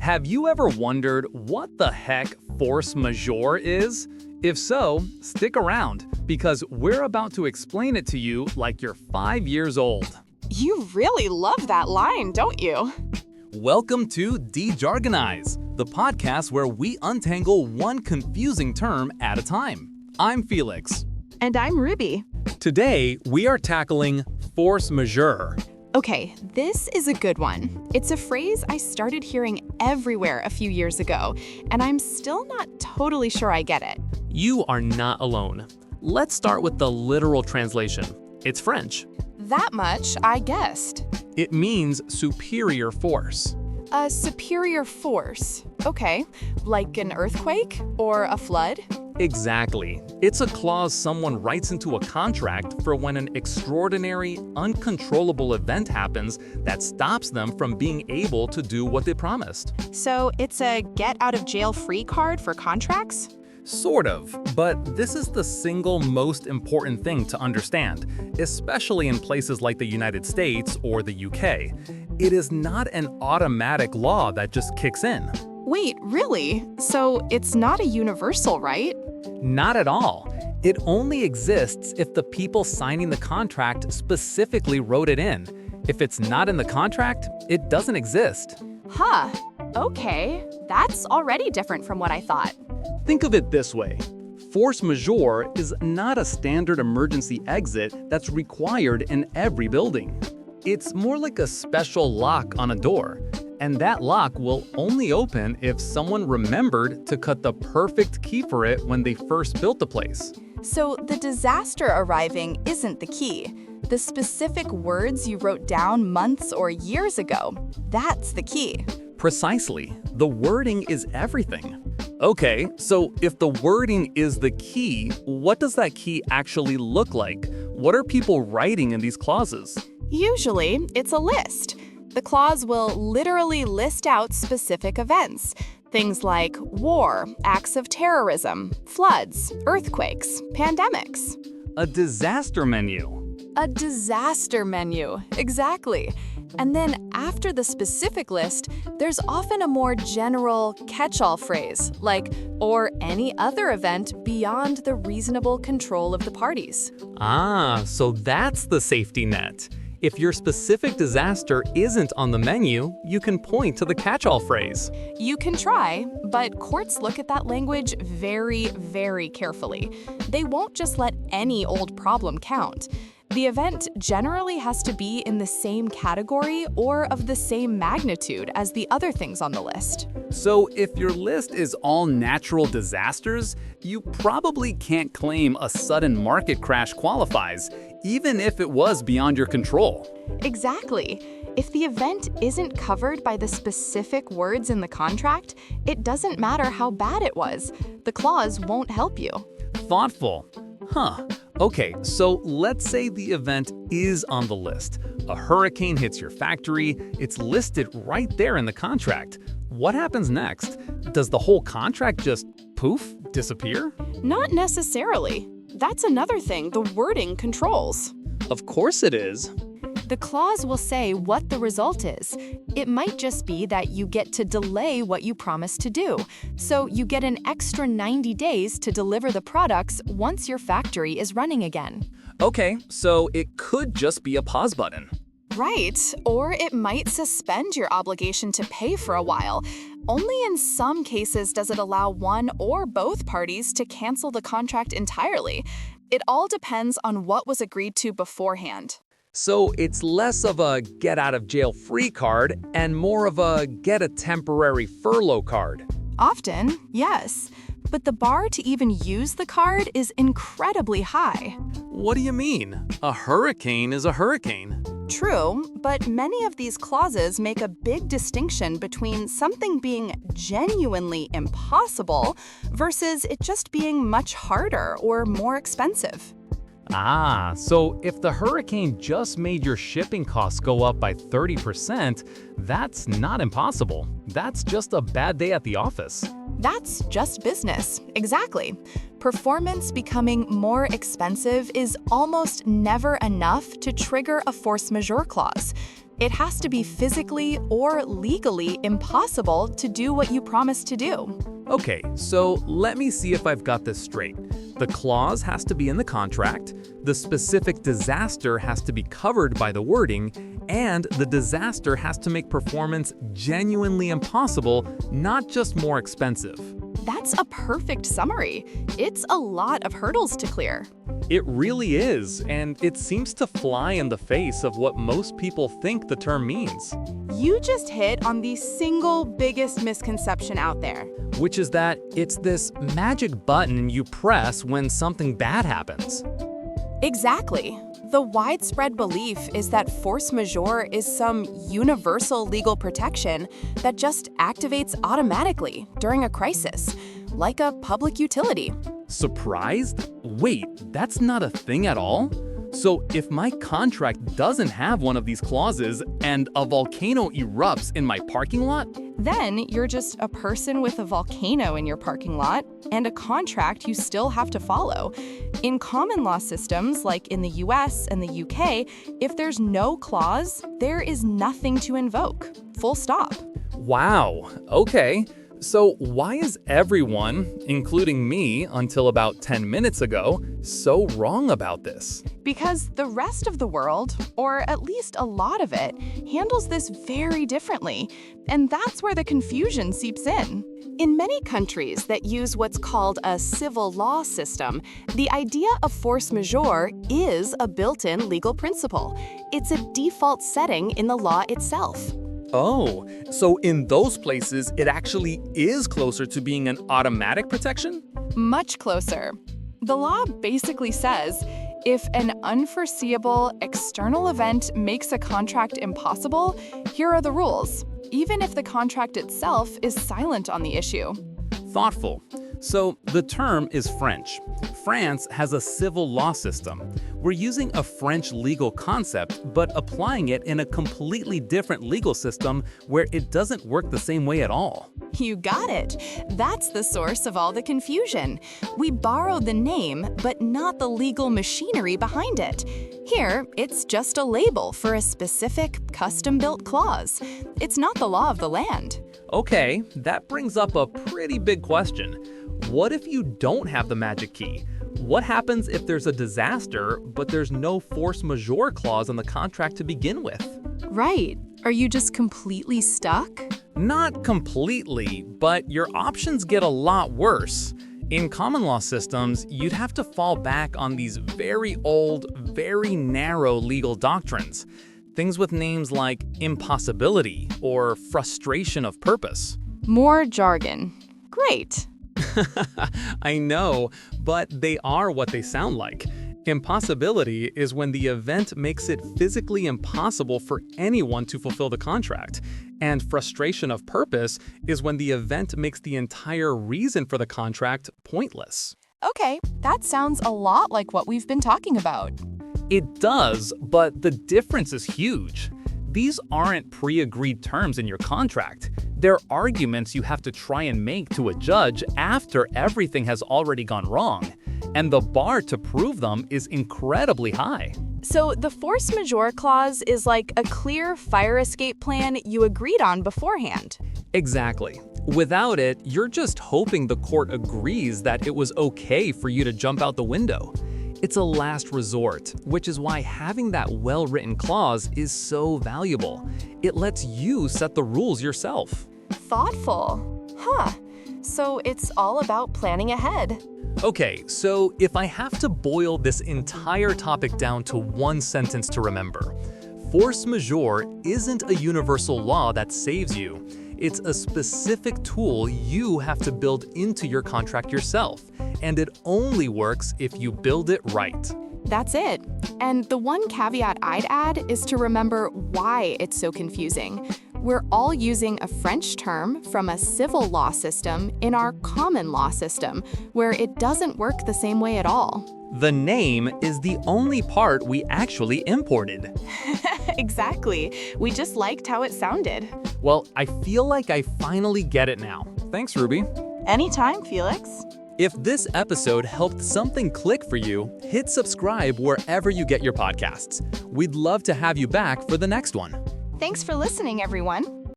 Have you ever wondered what the heck force majeure is? If so, stick around, because we're about to explain it to you like you're 5 years old. You really love that line, don't you? Welcome to Dejargonize, the podcast where we untangle one confusing term at a time. I'm Felix. And I'm Ruby. Today, we are tackling force majeure. Okay, this is a good one. It's a phrase I started hearing everywhere a few years ago, and I'm still not totally sure I get it. You are not alone. Let's start with the literal translation. It's French. That much I guessed. It means superior force. A superior force. Okay, like an earthquake or a flood? Exactly. It's a clause someone writes into a contract for when an extraordinary, uncontrollable event happens that stops them from being able to do what they promised. So it's a get-out-of-jail-free card for contracts? Sort of, but this is the single most important thing to understand, especially in places like the United States or the UK. It is not an automatic law that just kicks in. Wait, really? So it's not a universal, right? Not at all. It only exists if the people signing the contract specifically wrote it in. If it's not in the contract, it doesn't exist. Huh. Okay. That's already different from what I thought. Think of it this way. Force majeure is not a standard emergency exit that's required in every building. It's more like a special lock on a door. And that lock will only open if someone remembered to cut the perfect key for it when they first built the place. So the disaster arriving isn't the key. The specific words you wrote down months or years ago, that's the key. Precisely. The wording is everything. Okay, so if the wording is the key, what does that key actually look like? What are people writing in these clauses? Usually, it's a list. The clause will literally list out specific events. Things like war, acts of terrorism, floods, earthquakes, pandemics. A disaster menu. A disaster menu, exactly. And then after the specific list, there's often a more general catch-all phrase, like, or any other event beyond the reasonable control of the parties. Ah, so that's the safety net. If your specific disaster isn't on the menu, you can point to the catch-all phrase. You can try, but courts look at that language very, very carefully. They won't just let any old problem count. The event generally has to be in the same category or of the same magnitude as the other things on the list. So if your list is all natural disasters, you probably can't claim a sudden market crash qualifies, even if it was beyond your control. Exactly. If the event isn't covered by the specific words in the contract, it doesn't matter how bad it was. The clause won't help you. Thoughtful. Huh. Okay, so let's say the event is on the list. A hurricane hits your factory. It's listed right there in the contract. What happens next? Does the whole contract just poof, disappear? Not necessarily. That's another thing the wording controls. Of course it is. The clause will say what the result is. It might just be that you get to delay what you promised to do. So you get an extra 90 days to deliver the products once your factory is running again. Okay, so it could just be a pause button. Right, or it might suspend your obligation to pay for a while. Only in some cases does it allow one or both parties to cancel the contract entirely. It all depends on what was agreed to beforehand. So it's less of a get-out-of-jail-free card and more of a get-a-temporary furlough card. Often, yes. But the bar to even use the card is incredibly high. What do you mean? A hurricane is a hurricane. True, but many of these clauses make a big distinction between something being genuinely impossible versus it just being much harder or more expensive. Ah, so if the hurricane just made your shipping costs go up by 30%, that's not impossible. That's just a bad day at the office. That's just business, exactly. Performance becoming more expensive is almost never enough to trigger a force majeure clause. It has to be physically or legally impossible to do what you promised to do. Okay, so let me see if I've got this straight. The clause has to be in the contract, the specific disaster has to be covered by the wording, and the disaster has to make performance genuinely impossible, not just more expensive. That's a perfect summary. It's a lot of hurdles to clear. It really is, and it seems to fly in the face of what most people think the term means, You just hit on the single biggest misconception out there. which is that it's this magic button you press when something bad happens. Exactly. The widespread belief is that force majeure is some universal legal protection that just activates automatically during a crisis, like a public utility. Surprised? Wait, that's not a thing at all? So if my contract doesn't have one of these clauses and a volcano erupts in my parking lot, Then you're just a person with a volcano in your parking lot and a contract you still have to follow. In common law systems, like in the US and the UK, if there's no clause, there is nothing to invoke. Full stop. wow, okay. So why is everyone, including me until about 10 minutes ago, so wrong about this? Because the rest of the world, or at least a lot of it, handles this very differently. And that's where the confusion seeps in. In many countries that use what's called a civil law system, the idea of force majeure is a built-in legal principle. It's a default setting in the law itself. Oh, so in those places, it actually is closer to being an automatic protection? Much closer. The law basically says, if an unforeseeable external event makes a contract impossible, here are the rules, even if the contract itself is silent on the issue. Thoughtful. So the term is French. France has a civil law system. We're using a French legal concept, but applying it in a completely different legal system where it doesn't work the same way at all. You got it. That's the source of all the confusion. We borrowed the name, but not the legal machinery behind it. Here, it's just a label for a specific custom-built clause. It's not the law of the land. Okay, that brings up a pretty big question. What if you don't have the magic key? What happens if there's a disaster, but there's no force majeure clause in the contract to begin with? Right. Are you just completely stuck? Not completely, but your options get a lot worse. In common law systems, you'd have to fall back on these very old, very narrow legal doctrines. Things with names like impossibility or frustration of purpose. More jargon. Great. I know, but they are what they sound like. Impossibility is when the event makes it physically impossible for anyone to fulfill the contract. And frustration of purpose is when the event makes the entire reason for the contract pointless. Okay, that sounds a lot like what we've been talking about. It does, but the difference is huge. These aren't pre-agreed terms in your contract. They're arguments you have to try and make to a judge after everything has already gone wrong. And the bar to prove them is incredibly high. So the force majeure clause is like a clear fire escape plan you agreed on beforehand. Exactly. Without it, you're just hoping the court agrees that it was okay for you to jump out the window. It's a last resort, which is why having that well-written clause is so valuable. It lets you set the rules yourself. Thoughtful. Huh. So it's all about planning ahead. Okay, so if I have to boil this entire topic down to one sentence to remember, force majeure isn't a universal law that saves you. It's a specific tool you have to build into your contract yourself, and it only works if you build it right. That's it. And the one caveat I'd add is to remember why it's so confusing. We're all using a French term from a civil law system in our common law system, where it doesn't work the same way at all. The name is the only part we actually imported. Exactly. We just liked how it sounded. Well, I feel like I finally get it now. Thanks, Ruby. Anytime, Felix. If this episode helped something click for you, hit subscribe wherever you get your podcasts. We'd love to have you back for the next one. Thanks for listening, everyone.